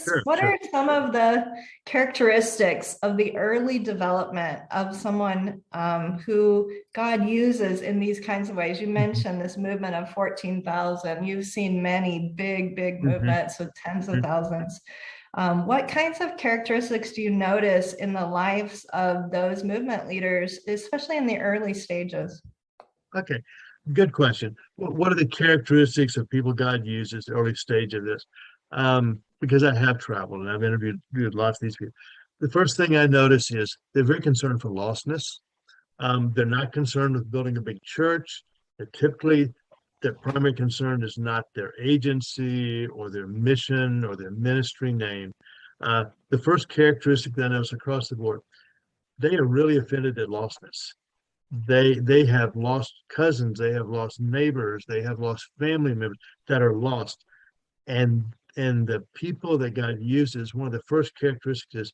Sure, what sure. are some of the characteristics of the early development of someone who God uses in these kinds of ways? You Mhm, mentioned this movement of 14,000. You've seen many big mhm, movements with tens of mhm. thousands. What kinds of characteristics do you notice in the lives of those movement leaders, especially in the early stages? Okay, good question. What are the characteristics of people God uses early stage of this? Because I have traveled and I've interviewed lots of these people. The first thing I notice is they're very concerned for lostness. They're not concerned with building a big church. Typically, their primary concern is not their agency or their mission or their ministry name. The first characteristic that I notice across the board, they are really offended at lostness. They have lost cousins, they have lost neighbors, they have lost family members that are lost. And the people that God uses, one of the first characteristics is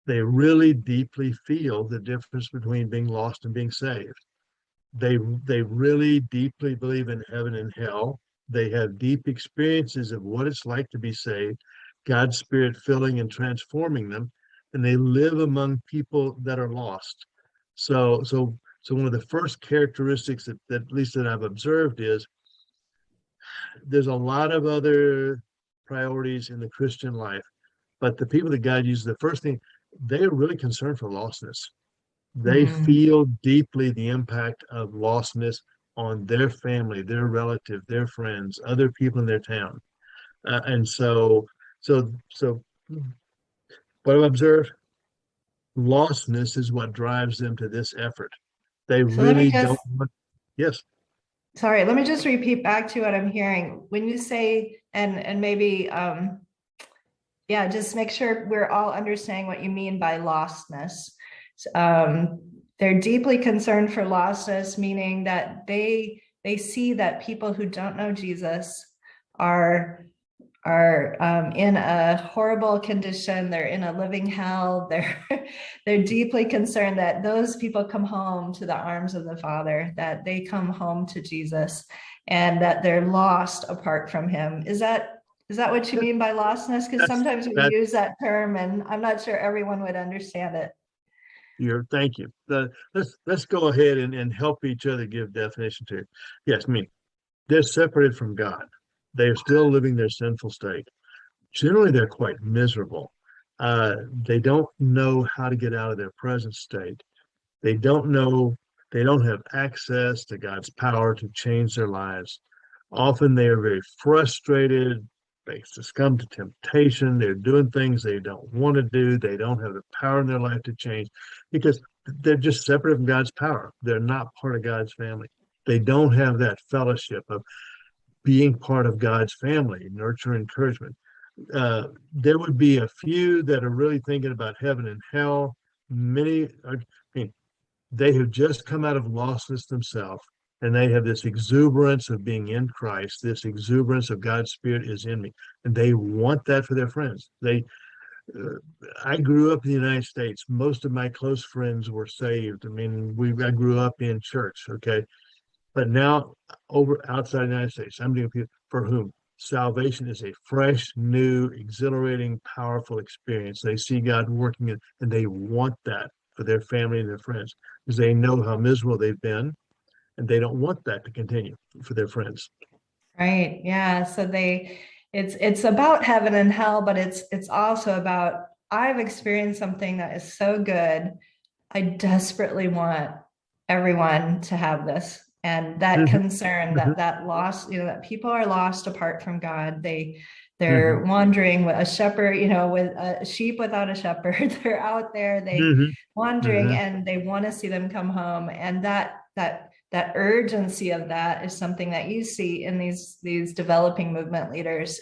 they really deeply feel the difference between being lost and being saved. They really deeply believe in heaven and hell. They have deep experiences of what it's like to be saved, God's spirit filling and transforming them, and they live among people that are lost. So one of the first characteristics that at least that I've observed is there's a lot of other priorities in the Christian life, but the people that God uses, the first thing, they are really concerned for lostness. They Mhm. feel deeply the impact of lostness on their family, their relative, their friends, other people in their town. And so what I've observed, lostness is what drives them to this effort. They So let me really just don't want, yes, Sorry, let me just repeat back to what I'm hearing. When you say, and maybe, yeah, just make sure we're all understanding what you mean by lostness. They're deeply concerned for lostness, meaning that they see that people who don't know Jesus are in a horrible condition. They're in a living hell. They're deeply concerned that those people come home to the arms of the Father, that they come home to Jesus, and that they're lost apart from Him. Is that what you that, mean by lostness? Because that's sometimes we that use that term, and I'm not sure everyone would understand it. you're thank you. Let's go ahead and help each other give definition to it. Yes, I mean they're separated from God. They're still living their sinful state. Generally they're quite miserable. They don't know how to get out of their present state. They don't know, they don't have access to God's power to change their lives. Often they are very frustrated. They succumb to temptation. They're doing things they don't want to do. They don't have the power in their life to change because they're just separate from God's power. They're not part of God's family. They don't have that fellowship of being part of God's family, nurture, encouragement. There would be a few that are really thinking about heaven and hell. Many are, I mean, they have just come out of lostness themselves, and they have this exuberance of being in Christ. This exuberance of God's Spirit is in me, and they want that for their friends. Uh, I grew up in the United States. Most of my close friends were saved. I mean, I grew up in church. Okay, but now, over outside the United States, I'm doing people for whom salvation is a fresh, new, exhilarating, powerful experience. They see God working in, and they want that for their family and their friends because they know how miserable they've been, and they don't want that to continue for their friends. Right. Yeah. So it's about heaven and hell, but it's also about I've experienced something that is so good. I desperately want everyone to have this. And that Hmm. concern Hmm. that lost, that people are lost apart from God. They're Hmm. wandering with a shepherd, with a sheep without a shepherd. They're out there, they Hmm. wandering, Hmm. and they want to see them come home. And that urgency of that is something that you see in these developing movement leaders.